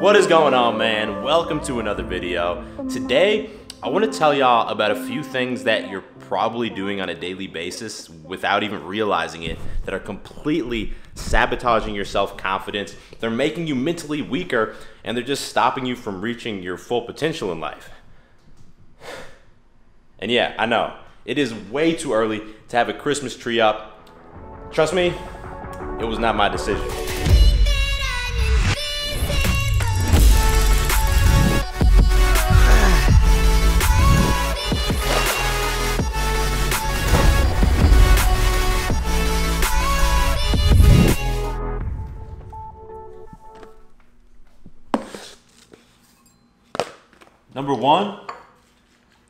What is going on, man? Welcome to another video. Today, I want to tell y'all about a few things that you're probably doing on a daily basis without even realizing it that are completely sabotaging your self-confidence. They're making you mentally weaker and they're just stopping you from reaching your full potential in life. And yeah, I know, it is way too early to have a Christmas tree up. Trust me, it was not my decision. Number one,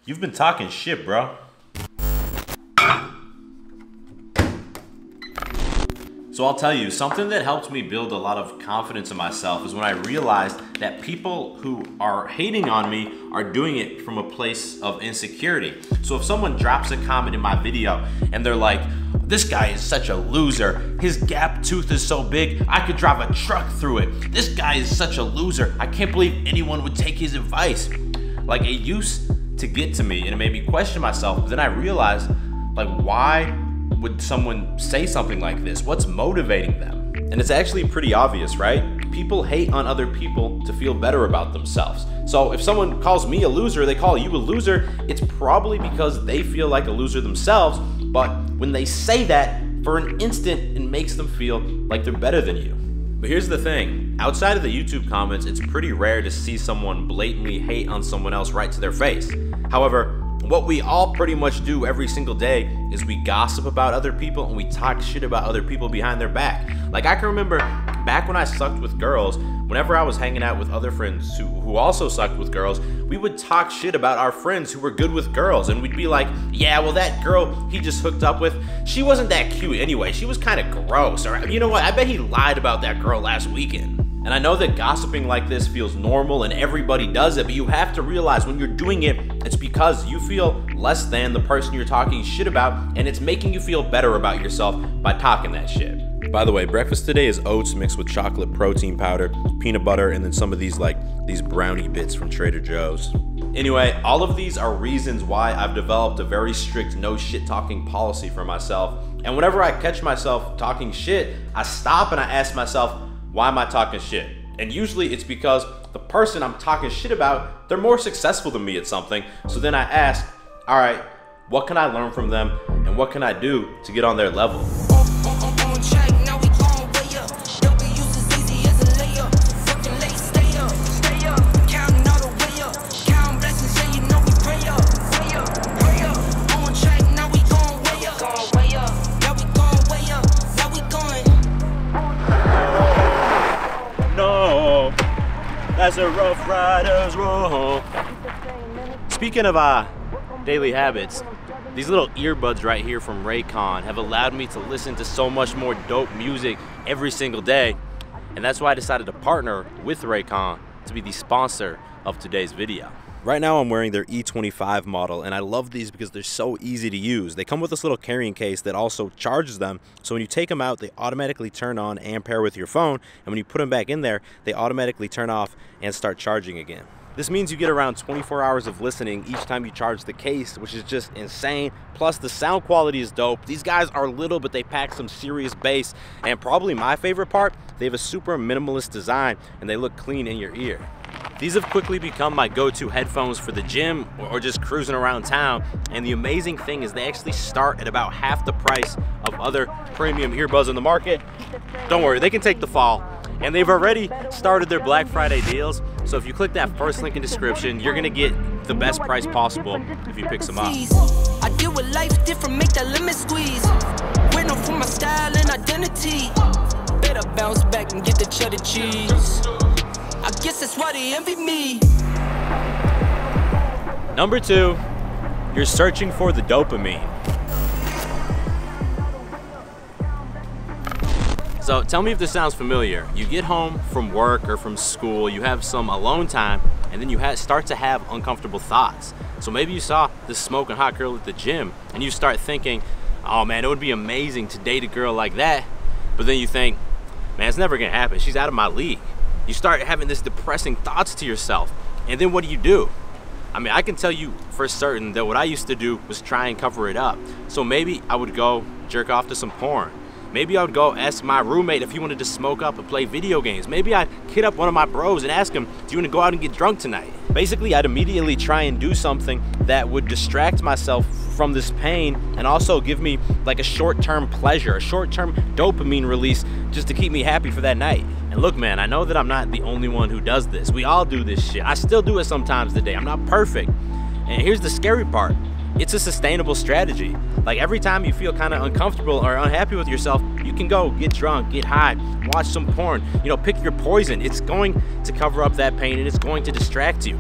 you've been talking shit, bro. So I'll tell you, something that helped me build a lot of confidence in myself is when I realized that people who are hating on me are doing it from a place of insecurity. So if someone drops a comment in my video and they're like, "This guy is such a loser. His gap tooth is so big, I could drive a truck through it. This guy is such a loser. I can't believe anyone would take his advice." Like, it used to get to me and it made me question myself. But then I realized, like, why would someone say something like this? What's motivating them? And it's actually pretty obvious, right? People hate on other people to feel better about themselves. So if someone calls me a loser, they call you a loser, it's probably because they feel like a loser themselves. But when they say that, for an instant, it makes them feel like they're better than you. But here's the thing, outside of the YouTube comments, it's pretty rare to see someone blatantly hate on someone else right to their face. However, what we all pretty much do every single day is we gossip about other people and we talk shit about other people behind their back. Like, I can remember back when I sucked with girls, whenever I was hanging out with other friends who also sucked with girls, we would talk shit about our friends who were good with girls. And we'd be like, yeah, well, that girl he just hooked up with, she wasn't that cute anyway. She was kind of gross. Or, you know what? I bet he lied about that girl last weekend. And I know that gossiping like this feels normal and everybody does it, but you have to realize when you're doing it, it's because you feel less than the person you're talking shit about, and it's making you feel better about yourself by talking that shit. By the way, breakfast today is oats mixed with chocolate protein powder, peanut butter, and then some of these brownie bits from Trader Joe's. Anyway, all of these are reasons why I've developed a very strict no shit talking policy for myself. And whenever I catch myself talking shit, I stop and I ask myself, why am I talking shit? And usually it's because the person I'm talking shit about, they're more successful than me at something. So then I ask, all right, what can I learn from them? And what can I do to get on their level? That's a Rough Riders roll. Speaking of daily habits, these little earbuds right here from Raycon have allowed me to listen to so much more dope music every single day. And that's why I decided to partner with Raycon to be the sponsor of today's video. Right now I'm wearing their E25 model, and I love these because they're so easy to use. They come with this little carrying case that also charges them, so when you take them out, they automatically turn on and pair with your phone, and when you put them back in there, they automatically turn off and start charging again. This means you get around 24 hours of listening each time you charge the case, which is just insane. Plus, the sound quality is dope. These guys are little, but they pack some serious bass, and probably my favorite part, they have a super minimalist design, and they look clean in your ear. These have quickly become my go-to headphones for the gym or just cruising around town. And the amazing thing is they actually start at about half the price of other premium earbuds on the market. Don't worry, they can take the fall. And they've already started their Black Friday deals. So if you click that first link in description, you're gonna get the best price possible if you pick some up. I deal with life different, make that limit squeeze. We're known for my style and identity. Better bounce back and get the cheddar cheese. I guess that's why they envy me. Number two, you're searching for the dopamine. So tell me if this sounds familiar. You get home from work or from school, you have some alone time, and then you start to have uncomfortable thoughts. So maybe you saw this smoking hot girl at the gym, and you start thinking, oh man, it would be amazing to date a girl like that. But then you think, man, it's never gonna happen. She's out of my league. You start having this depressing thoughts to yourself. And then what do? I mean, I can tell you for certain that what I used to do was try and cover it up. So maybe I would go jerk off to some porn. Maybe I would go ask my roommate if he wanted to smoke up and play video games. Maybe I'd hit up one of my bros and ask him, do you want to go out and get drunk tonight? Basically, I'd immediately try and do something that would distract myself from this pain and also give me like a short-term pleasure, a short-term dopamine release just to keep me happy for that night. And look, man, I know that I'm not the only one who does this. We all do this shit. I still do it sometimes today. I'm not perfect. And here's the scary part. It's a sustainable strategy. Like every time you feel kind of uncomfortable or unhappy with yourself, you can go get drunk, get high, watch some porn, you know, pick your poison. It's going to cover up that pain and it's going to distract you.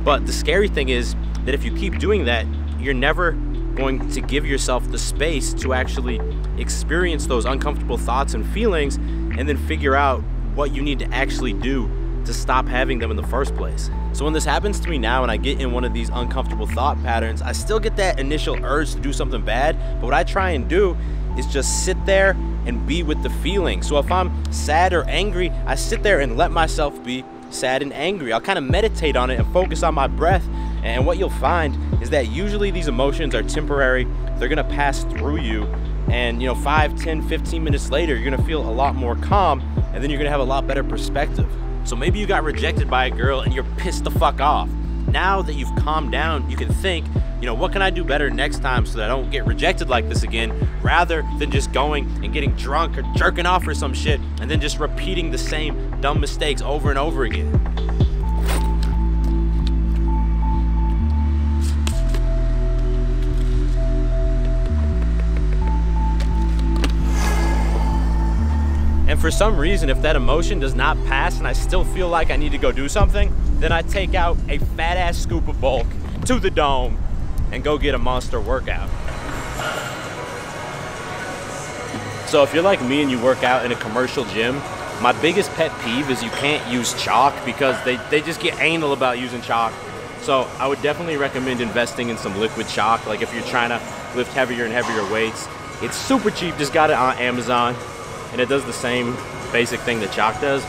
But the scary thing is that if you keep doing that, you're never going to give yourself the space to actually experience those uncomfortable thoughts and feelings and then figure out what you need to actually do to stop having them in the first place. So when this happens to me now and I get in one of these uncomfortable thought patterns, I still get that initial urge to do something bad, but what I try and do is just sit there and be with the feeling. So if I'm sad or angry, I sit there and let myself be sad and angry. I'll kind of meditate on it and focus on my breath. And what you'll find is that usually these emotions are temporary. They're gonna pass through you. And 5, 10, 15 minutes later, you're gonna feel a lot more calm, and then you're gonna have a lot better perspective. So maybe you got rejected by a girl and you're pissed the fuck off. Now that you've calmed down, you can think, what can I do better next time so that I don't get rejected like this again, rather than just going and getting drunk or jerking off or some shit and then just repeating the same dumb mistakes over and over again. And for some reason, if that emotion does not pass and I still feel like I need to go do something, then I take out a fat ass scoop of bulk to the dome and go get a monster workout. So if you're like me and you work out in a commercial gym, my biggest pet peeve is you can't use chalk because they just get anal about using chalk. So I would definitely recommend investing in some liquid chalk. Like if you're trying to lift heavier and heavier weights, it's super cheap. Just got it on Amazon. And it does the same basic thing that chalk does.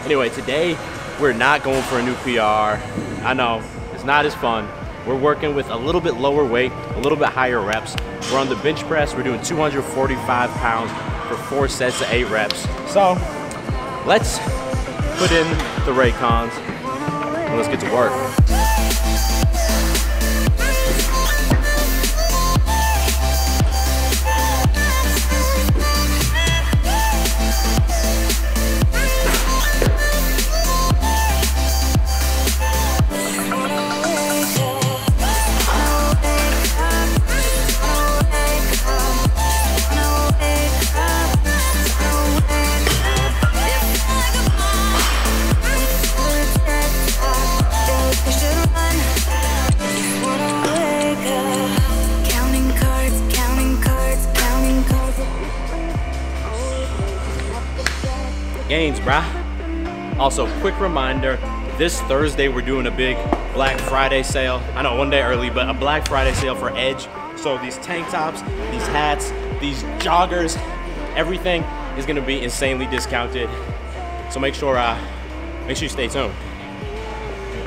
Anyway, today we're not going for a new PR. I know, it's not as fun. We're working with a little bit lower weight, a little bit higher reps. We're on the bench press. We're doing 245 pounds for 4 sets of 8 reps. So let's put in the Raycons and let's get to work. Gains, brah. Also, quick reminder, this Thursday we're doing a big Black Friday sale. I know, one day early, but a Black Friday sale for Edge. So these tank tops, these hats, these joggers, everything is gonna be insanely discounted. So make sure you stay tuned.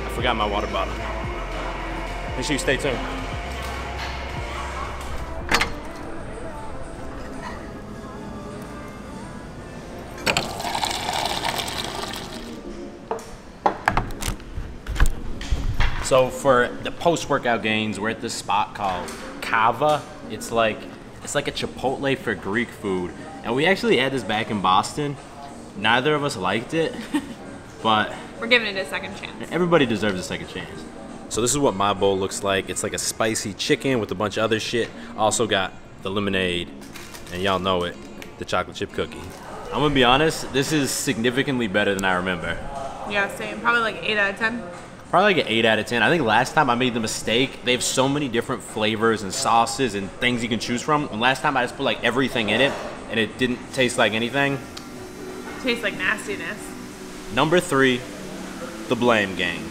I forgot my water bottle. Make sure you stay tuned. So for the post-workout gains, we're at this spot called Kava. It's like a Chipotle for Greek food. And we actually had this back in Boston. Neither of us liked it, but we're giving it a second chance. Everybody deserves a second chance. So this is what my bowl looks like. It's like a spicy chicken with a bunch of other shit. Also got the lemonade, and y'all know it, the chocolate chip cookie. I'm gonna be honest, this is significantly better than I remember. Yeah, same. Probably like 8 out of 10. Probably like an 8 out of 10. I think last time I made the mistake, they have so many different flavors and sauces and things you can choose from. And last time I just put like everything in it and it didn't taste like anything. Tastes like nastiness. Number 3, the blame game.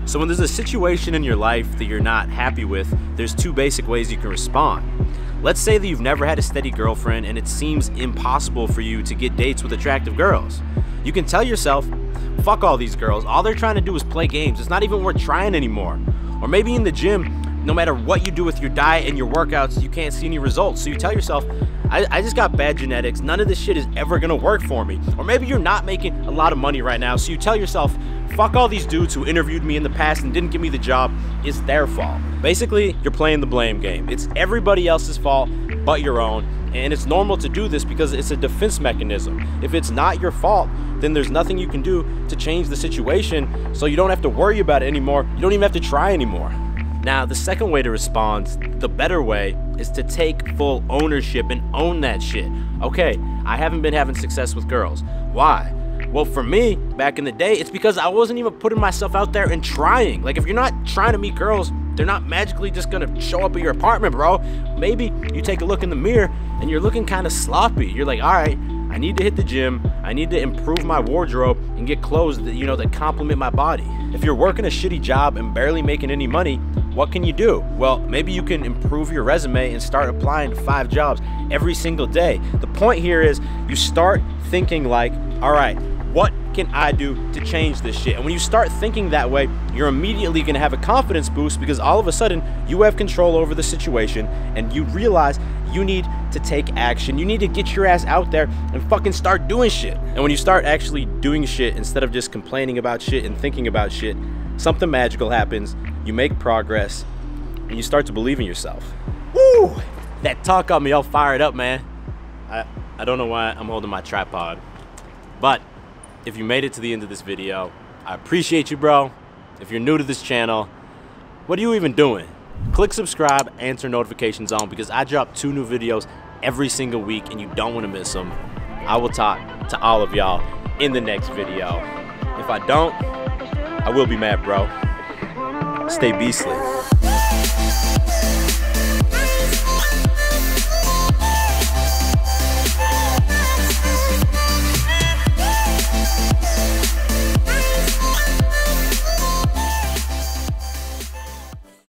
So when there's a situation in your life that you're not happy with, there's 2 basic ways you can respond. Let's say that you've never had a steady girlfriend and it seems impossible for you to get dates with attractive girls. You can tell yourself, fuck all these girls, all they're trying to do is play games, it's not even worth trying anymore. Or maybe in the gym, no matter what you do with your diet and your workouts, you can't see any results. So you tell yourself, I just got bad genetics, none of this shit is ever gonna work for me. Or maybe you're not making a lot of money right now, so you tell yourself, fuck all these dudes who interviewed me in the past and didn't give me the job, it's their fault. Basically, you're playing the blame game. It's everybody else's fault but your own, and it's normal to do this because it's a defense mechanism. If it's not your fault, then there's nothing you can do to change the situation, so you don't have to worry about it anymore. You don't even have to try anymore. Now, the second way to respond, the better way, is to take full ownership and own that shit. Okay, I haven't been having success with girls. Why? Well, for me, back in the day, it's because I wasn't even putting myself out there and trying. Like, if you're not trying to meet girls, they're not magically just gonna show up at your apartment, bro. Maybe you take a look in the mirror and you're looking kind of sloppy. You're like, all right, I need to hit the gym, I need to improve my wardrobe and get clothes that, that complement my body. If you're working a shitty job and barely making any money, what can you do? Well, maybe you can improve your resume and start applying to 5 jobs every single day. The point here is you start thinking like, all right, what can I do to change this shit? And when you start thinking that way, you're immediately gonna have a confidence boost because all of a sudden you have control over the situation and you realize you need to take action. You need to get your ass out there and fucking start doing shit. And when you start actually doing shit instead of just complaining about shit and thinking about shit, something magical happens, you make progress, and you start to believe in yourself. Woo! That talk got me all fired up, man. I don't know why I'm holding my tripod, but if you made it to the end of this video, I appreciate you, bro. If you're new to this channel, what are you even doing? Click subscribe and turn notifications on because I drop 2 new videos every single week and you don't want to miss them. I will talk to all of y'all in the next video. If I don't, I will be mad, bro. Stay beastly.